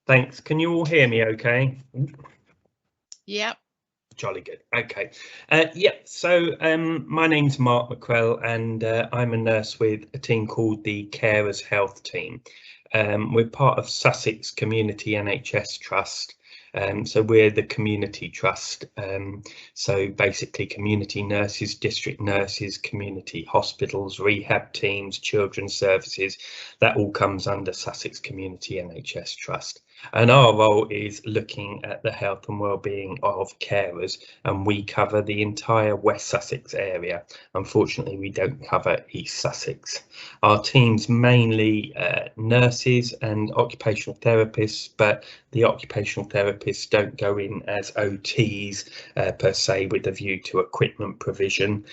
Thanks. Can you all hear me okay? Yep. Jolly good. Okay. My name's Mark Mackrell, and I'm a nurse with a team called the Carers Health Team. We're part of Sussex Community NHS Trust. So we're the community trust. So basically community nurses, district nurses, community hospitals, rehab teams, children's services, that all comes under Sussex Community NHS Trust. And our role is looking at the health and well-being of carers, and we cover the entire West Sussex area. Unfortunately, we don't cover East Sussex. Our team's mainly nurses and occupational therapists, but the occupational therapists don't go in as OTs per se with a view to equipment provision.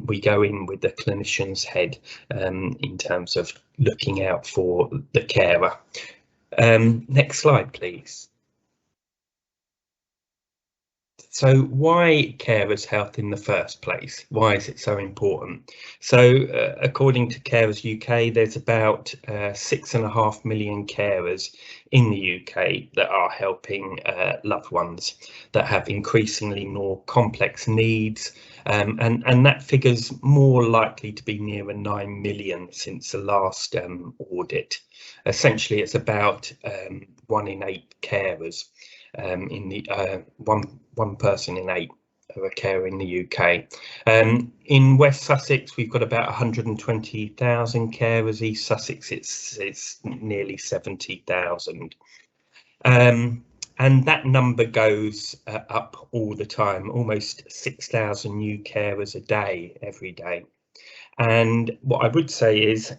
We go in with the clinician's head in terms of looking out for the carer. Next slide, please. So why carers health in the first place? Why is it so important? So according to Carers UK, there's about 6.5 million carers in the UK that are helping loved ones that have increasingly more complex needs, and that figure's more likely to be nearer 9 million since the last audit. Essentially, it's about 1 in 8 carers. In the one person in 8 of a carer in the UK. In West Sussex, we've got about 120,000 carers. East Sussex, it's nearly 70,000. And that number goes up all the time, almost 6,000 new carers a day, every day. And what I would say is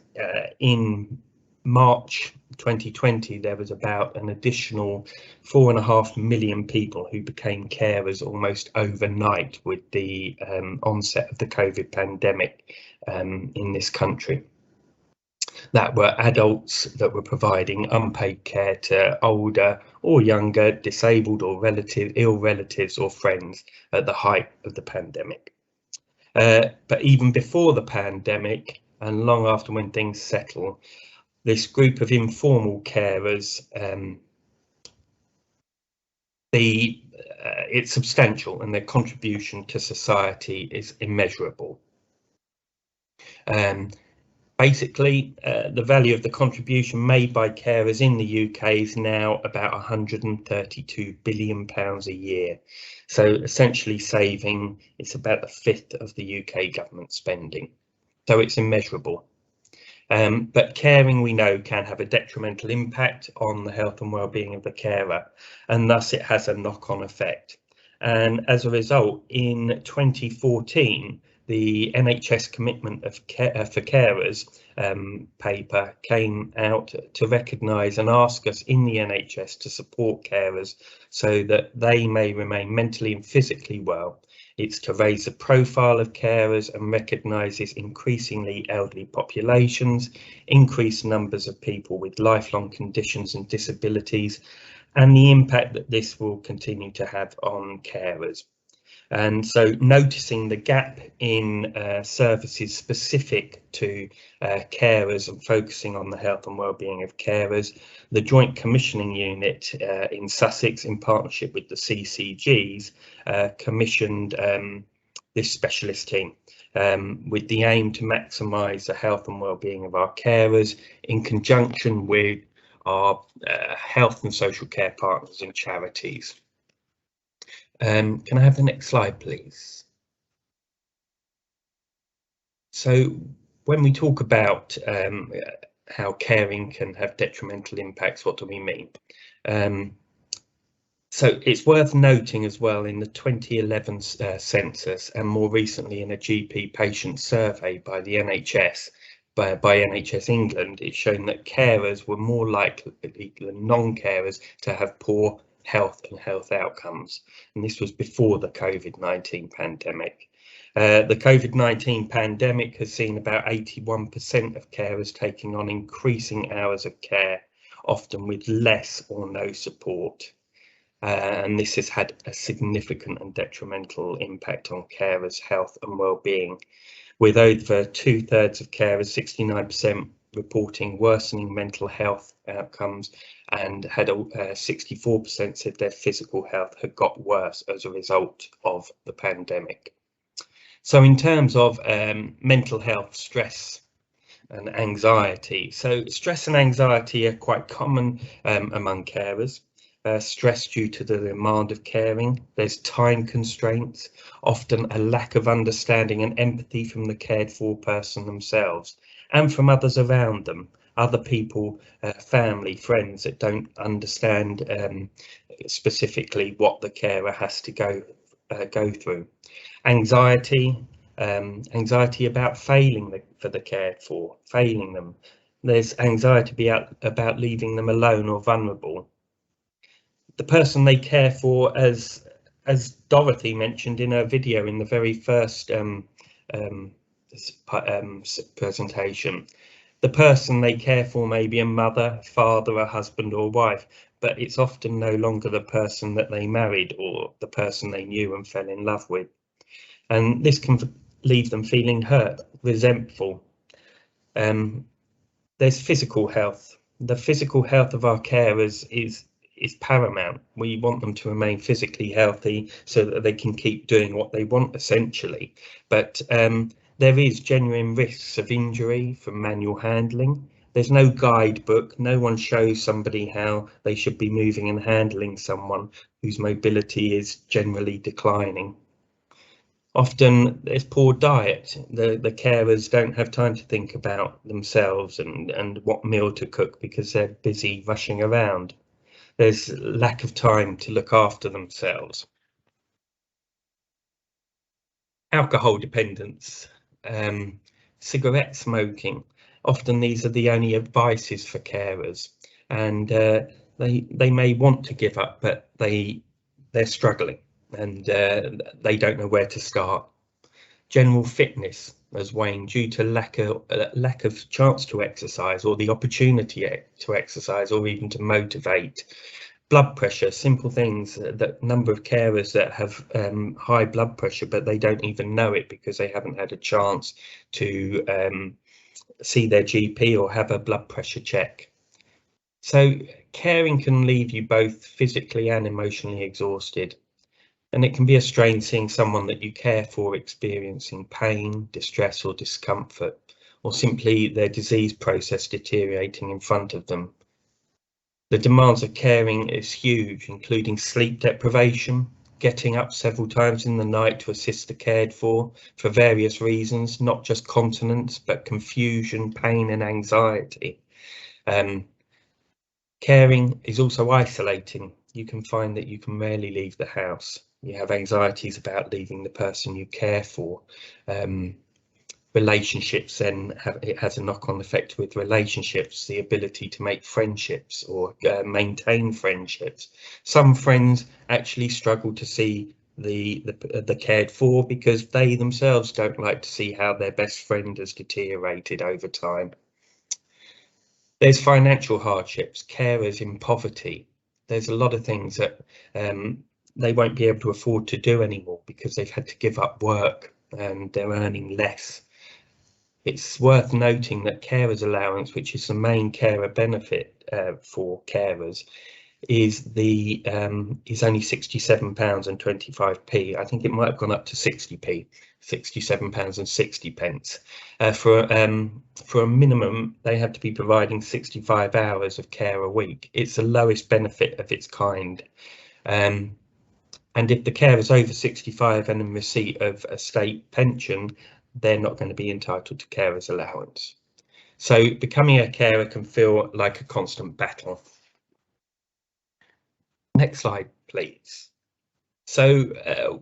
in March 2020, there was about an additional 4.5 million people who became carers almost overnight with the onset of the COVID pandemic in this country. That were adults that were providing unpaid care to older or younger, disabled or ill relatives or friends at the height of the pandemic. But even before the pandemic and long after, when things settle, this group of informal carers, it's substantial, and their contribution to society is immeasurable. Basically, the value of the contribution made by carers in the UK is now about £132 billion a year. So essentially saving, it's about a fifth of the UK government spending. So it's immeasurable. But caring, we know, can have a detrimental impact on the health and well-being of the carer, and thus it has a knock-on effect. And as a result, in 2014, the NHS Commitment of for Carers paper came out to recognise and ask us in the NHS to support carers so that they may remain mentally and physically well. It's to raise the profile of carers and recognises increasingly elderly populations, increased numbers of people with lifelong conditions and disabilities, and the impact that this will continue to have on carers. And so noticing the gap in services specific to carers and focusing on the health and well-being of carers, the Joint Commissioning Unit in Sussex, in partnership with the CCGs, commissioned this specialist team with the aim to maximise the health and well-being of our carers in conjunction with our health and social care partners and charities. Can I have the next slide, please? So when we talk about how caring can have detrimental impacts, what do we mean? So it's worth noting as well, in the 2011 census and more recently in a GP patient survey by the NHS, by NHS England, it's shown that carers were more likely than non-carers to have poor health and health outcomes, and this was before the COVID-19 pandemic. The COVID-19 pandemic has seen about 81% of carers taking on increasing hours of care, often with less or no support. And this has had a significant and detrimental impact on carers' health and well-being, with over 2/3 of carers, 69%, reporting worsening mental health outcomes, and had 64% said their physical health had got worse as a result of the pandemic. So in terms of mental health, stress and anxiety. So stress and anxiety are quite common among carers. Stress due to the demand of caring. There's time constraints, often a lack of understanding and empathy from the cared for person themselves and from others around them, other people, family, friends that don't understand specifically what the carer has to go through. Anxiety, anxiety about failing for the cared for, failing them. There's anxiety about leaving them alone or vulnerable. The person they care for, as Dorothy mentioned in her video in the very first presentation, the person they care for may be a mother, father, a husband or wife, but it's often no longer the person that they married or the person they knew and fell in love with. And this can leave them feeling hurt, resentful. There's physical health. The physical health of our carers is paramount. We want them to remain physically healthy so that they can keep doing what they want, essentially. But there is genuine risks of injury from manual handling. There's no guidebook. No one shows somebody how they should be moving and handling someone whose mobility is generally declining. Often there's poor diet. The carers don't have time to think about themselves and what meal to cook because they're busy rushing around. There's lack of time to look after themselves. Alcohol dependence, cigarette smoking. Often these are the only advices for carers, and they may want to give up, but they're struggling and they don't know where to start. General fitness has waned due to lack of chance to exercise or the opportunity to exercise or even to motivate. Blood pressure, simple things, that number of carers that have high blood pressure, but they don't even know it because they haven't had a chance to see their GP or have a blood pressure check. So caring can leave you both physically and emotionally exhausted. And it can be a strain seeing someone that you care for experiencing pain, distress or discomfort, or simply their disease process deteriorating in front of them. The demands of caring is huge, including sleep deprivation, getting up several times in the night to assist the cared for various reasons, not just continence, but confusion, pain and anxiety. Caring is also isolating. You can find that you can rarely leave the house. You have anxieties about leaving the person you care for. Relationships, then it has a knock-on effect with relationships, the ability to make friendships or maintain friendships. Some friends actually struggle to see the cared for because they themselves don't like to see how their best friend has deteriorated over time. There's financial hardships, carers in poverty. There's a lot of things that they won't be able to afford to do anymore because they've had to give up work and they're earning less. It's worth noting that carers allowance, which is the main carer benefit for carers, is only £67.25. I think it might have gone up to 60p, £67.60. For a minimum, they have to be providing 65 hours of care a week. It's the lowest benefit of its kind. And if the carer is over 65 and in receipt of a state pension, they're not going to be entitled to carers allowance. So becoming a carer can feel like a constant battle. Next slide, please. So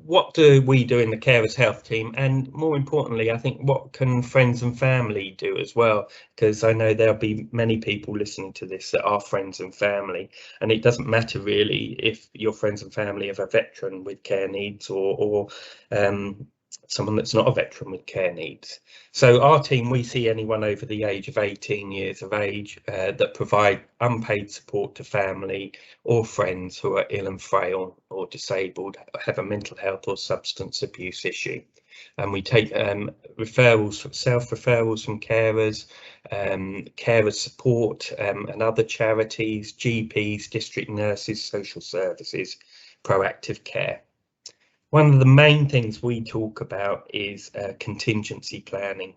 what do we do in the Carers Health team? And more importantly, I think what can friends and family do as well? Because I know there'll be many people listening to this that are friends and family, and it doesn't matter really if your friends and family have a veteran with care needs or someone that's not a veteran with care needs. So our team, we see anyone over the age of 18 years of age that provide unpaid support to family or friends who are ill and frail or disabled, have a mental health or substance abuse issue. And we take referrals, self-referrals from carers, carer support and other charities, GPs, district nurses, social services, proactive care. One of the main things we talk about is contingency planning,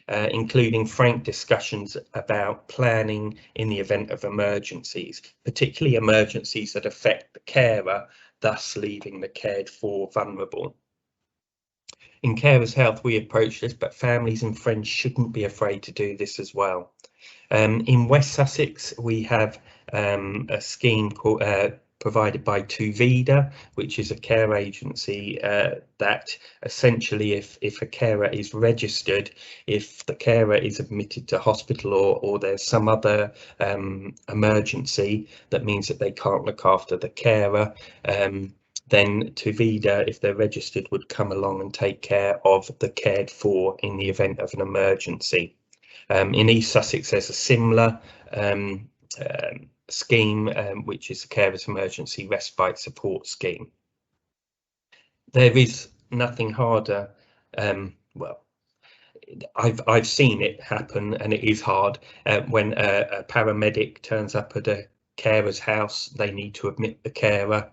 including frank discussions about planning in the event of emergencies, particularly emergencies that affect the carer, thus leaving the cared for vulnerable. In Carers Health, we approach this, but families and friends shouldn't be afraid to do this as well. In West Sussex, we have a scheme called, provided by Tuvida, which is a care agency that essentially, if a carer is registered, if the carer is admitted to hospital or there's some other emergency that means that they can't look after the carer, then Tuvida, if they're registered, would come along and take care of the cared for in the event of an emergency. In East Sussex, there's a similar scheme, which is the Carers Emergency Respite Support Scheme. There is nothing harder. Well, I've seen it happen, and it is hard when a paramedic turns up at a carer's house. They need to admit the carer,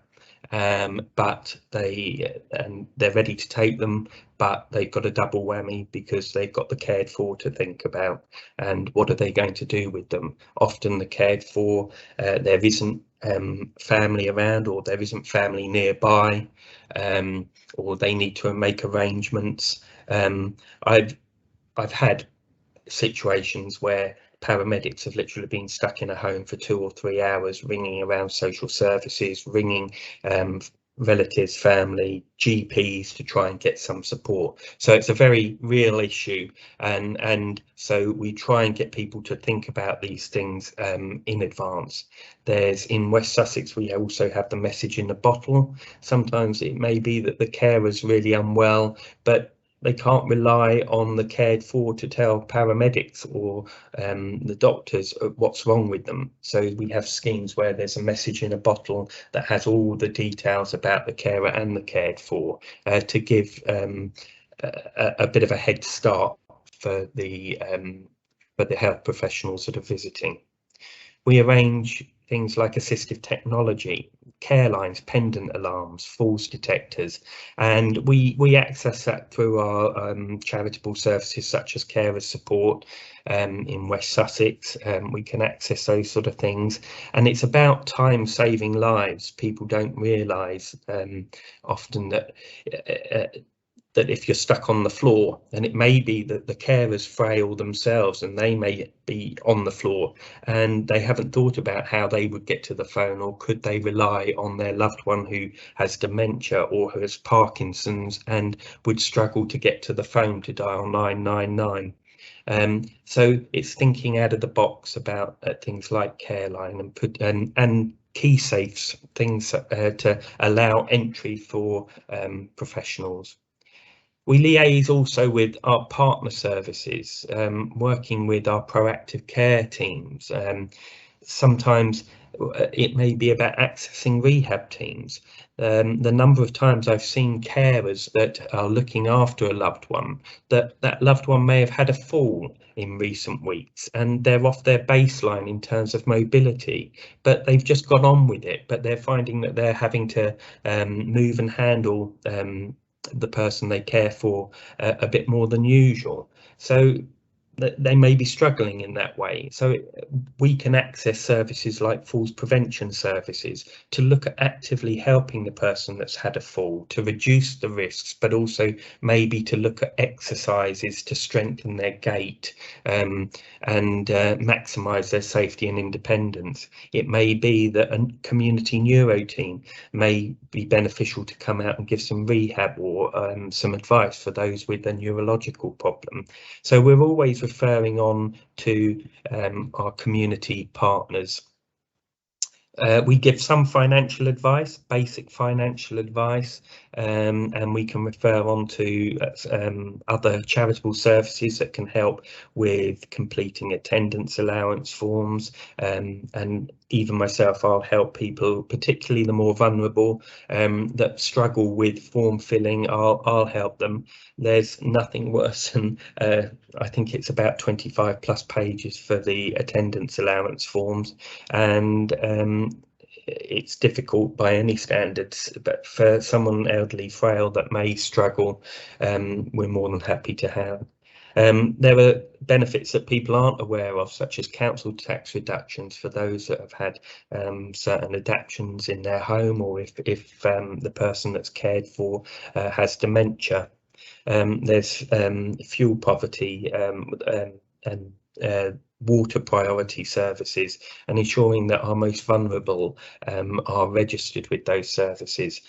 but they're ready to take them, but they've got a double whammy because they've got the cared for to think about, and what are they going to do with them? Often the cared for, there isn't family around, or there isn't family nearby, or they need to make arrangements. I've had situations where paramedics have literally been stuck in a home for 2 or 3 hours, ringing around social services, ringing relatives, family, GPs to try and get some support. So it's a very real issue, and so we try and get people to think about these things in advance. In West Sussex, we also have the message in the bottle. Sometimes it may be that the carer's really unwell, but they can't rely on the cared for to tell paramedics or the doctors what's wrong with them. So we have schemes where there's a message in a bottle that has all the details about the carer and the cared for, to give a bit of a head start for the health professionals that are visiting. We arrange things like assistive technology, care lines, pendant alarms, falls detectors, and we access that through our charitable services such as Carers Support in West Sussex. We can access those sort of things, and it's about time saving lives. People don't realise often that if you're stuck on the floor, and it may be that the carer's frail themselves and they may be on the floor and they haven't thought about how they would get to the phone, or could they rely on their loved one who has dementia or who has Parkinson's and would struggle to get to the phone to dial 999. So it's thinking out of the box about things like Careline and key safes, things to allow entry for professionals. We liaise also with our partner services, working with our proactive care teams. Sometimes it may be about accessing rehab teams. The number of times I've seen carers that are looking after a loved one, that loved one may have had a fall in recent weeks and they're off their baseline in terms of mobility, but they've just got on with it, but they're finding that they're having to move and handle the person they care for a bit more than usual. So they may be struggling in that way. So we can access services like falls prevention services to look at actively helping the person that's had a fall to reduce the risks, but also maybe to look at exercises to strengthen their gait and maximise their safety and independence. It may be that a community neuro team may be beneficial to come out and give some rehab or some advice for those with a neurological problem. So we're always referring on to our community partners. We give some financial advice, basic financial advice, and we can refer on to other charitable services that can help with completing attendance allowance forms and even myself, I'll help people, particularly the more vulnerable, that struggle with form filling. I'll help them. There's nothing worse than I think it's about 25 plus pages for the attendance allowance forms, and it's difficult by any standards, but for someone elderly, frail that may struggle, we're more than happy to help. There are benefits that people aren't aware of, such as council tax reductions for those that have had certain adaptations in their home, or if the person that's cared for has dementia. There's fuel poverty and water priority services, and ensuring that our most vulnerable are registered with those services.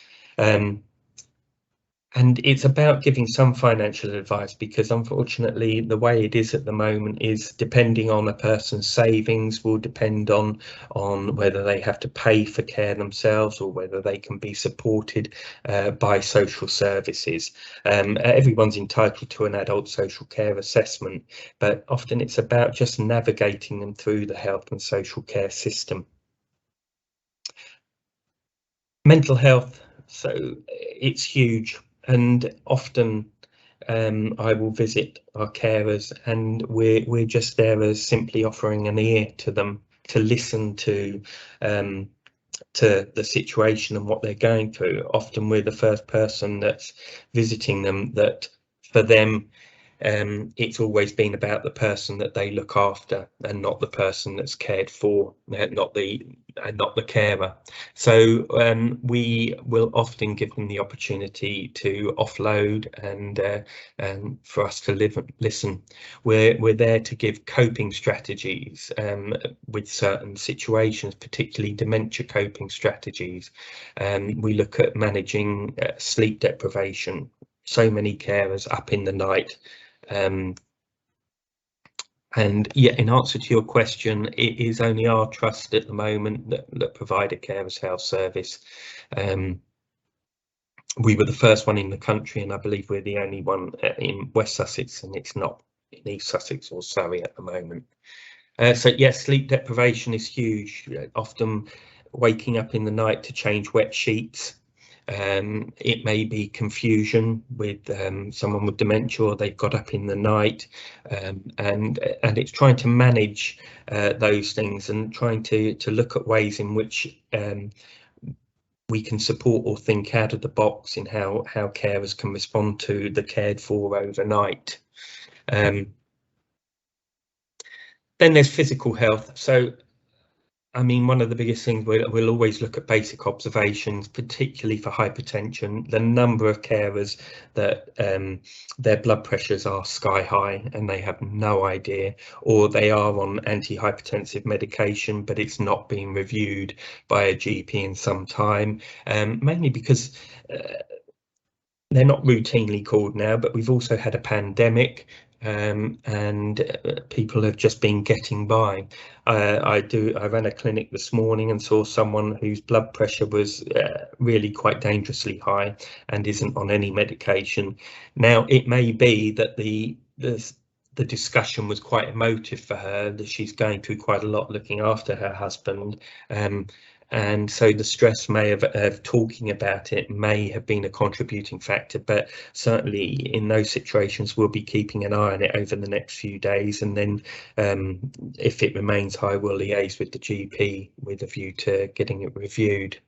And it's about giving some financial advice, because unfortunately the way it is at the moment is depending on a person's savings, will depend on whether they have to pay for care themselves or whether they can be supported by social services. Everyone's entitled to an adult social care assessment, but often it's about just navigating them through the health and social care system. Mental health, so it's huge. And often I will visit our carers, and we're just there as simply offering an ear to them, to listen to the situation and what they're going through. Often we're the first person that's visiting them, that for them it's always been about the person that they look after and not the person that's cared for, not the carer. So we will often give them the opportunity to offload and for us to listen. We're there to give coping strategies with certain situations, particularly dementia coping strategies. We look at managing sleep deprivation. So many carers up in the night. And yet, in answer to your question, it is only our trust at the moment that provide a Carers Health service. We were the first one in the country, and I believe we're the only one in West Sussex, and it's not in East Sussex or Surrey at the moment. So yes, sleep deprivation is huge. Often waking up in the night to change wet sheets. It may be confusion with someone with dementia, or they've got up in the night, and it's trying to manage those things, and trying to look at ways in which we can support or think out of the box in how carers can respond to the cared for overnight. Then there's physical health. So I mean, one of the biggest things, we'll always look at basic observations, particularly for hypertension. The number of carers that their blood pressures are sky high and they have no idea, or they are on antihypertensive medication, but it's not being reviewed by a GP in some time, mainly because they're not routinely called now, but we've also had a pandemic. And people have just been getting by. I ran a clinic this morning and saw someone whose blood pressure was really quite dangerously high and isn't on any medication. Now, it may be that the discussion was quite emotive for her, that she's going through quite a lot looking after her husband, and so the stress of talking about it may have been a contributing factor, but certainly in those situations we'll be keeping an eye on it over the next few days, and then if it remains high, we'll liaise with the GP with a view to getting it reviewed.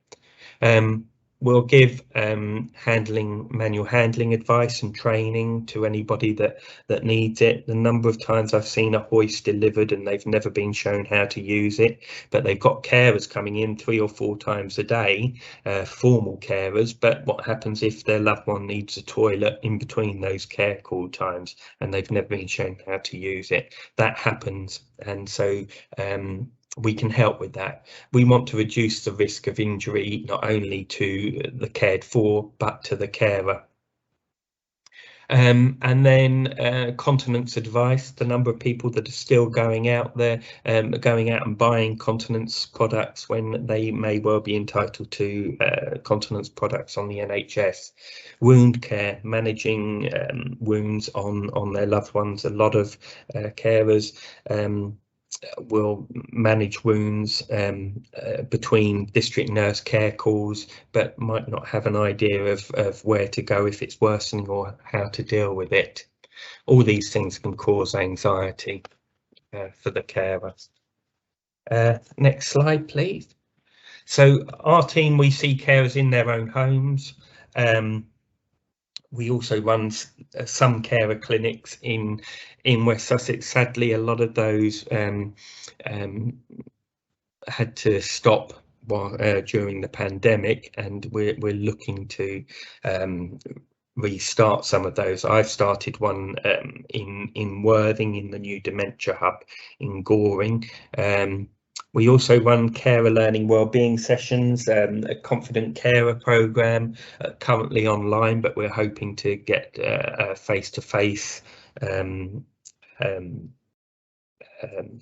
We'll give manual handling advice and training to anybody that needs it. The number of times I've seen a hoist delivered and they've never been shown how to use it, but they've got carers coming in 3 or 4 times a day, formal carers. But what happens if their loved one needs a toilet in between those care call times and they've never been shown how to use it? That happens, and so we can help with that. We want to reduce the risk of injury, not only to the cared for, but to the carer. And then continence advice. The number of people that are still going out there, going out and buying continence products when they may well be entitled to continence products on the NHS. Wound care, managing wounds on their loved ones. A lot of carers will manage wounds between district nurse care calls, but might not have an idea of where to go if it's worsening or how to deal with it. All these things can cause anxiety for the carer. Next slide, please. So our team, we see carers in their own homes. We also run some carer clinics in West Sussex. Sadly, a lot of those had to stop during the pandemic, and we're looking to restart some of those. I've started one in Worthing in the new dementia hub in Goring. We also run carer learning wellbeing sessions, a confident carer program, currently online, but we're hoping to get a face-to-face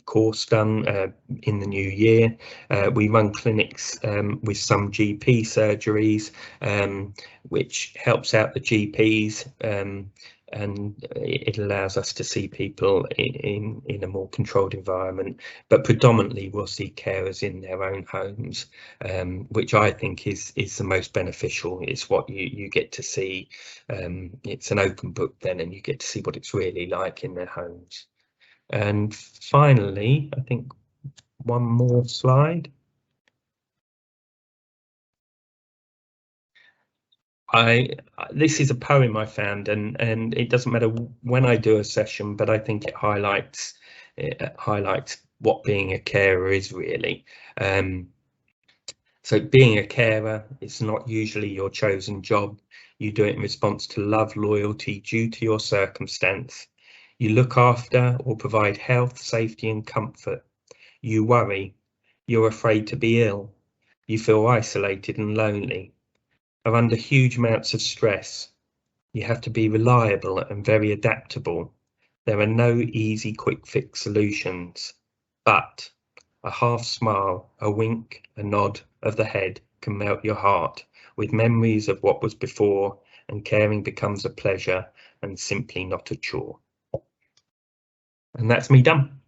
course done in the new year. We run clinics with some GP surgeries, which helps out the GPs, and it allows us to see people in a more controlled environment, but predominantly we'll see carers in their own homes, which I think is the most beneficial. It's what you get to see. It's an open book then, and you get to see what it's really like in their homes. And finally, I think one more slide. This is a poem I found, and it doesn't matter when I do a session, but I think it highlights what being a carer is really. So being a carer, it's not usually your chosen job. You do it in response to love, loyalty, duty or circumstance. You look after or provide health, safety and comfort. You worry. You're afraid to be ill. You feel isolated and lonely. Are under huge amounts of stress. You have to be reliable and very adaptable. There are no easy quick fix solutions, but a half smile, a wink, a nod of the head can melt your heart with memories of what was before, and caring becomes a pleasure and simply not a chore. And that's me done.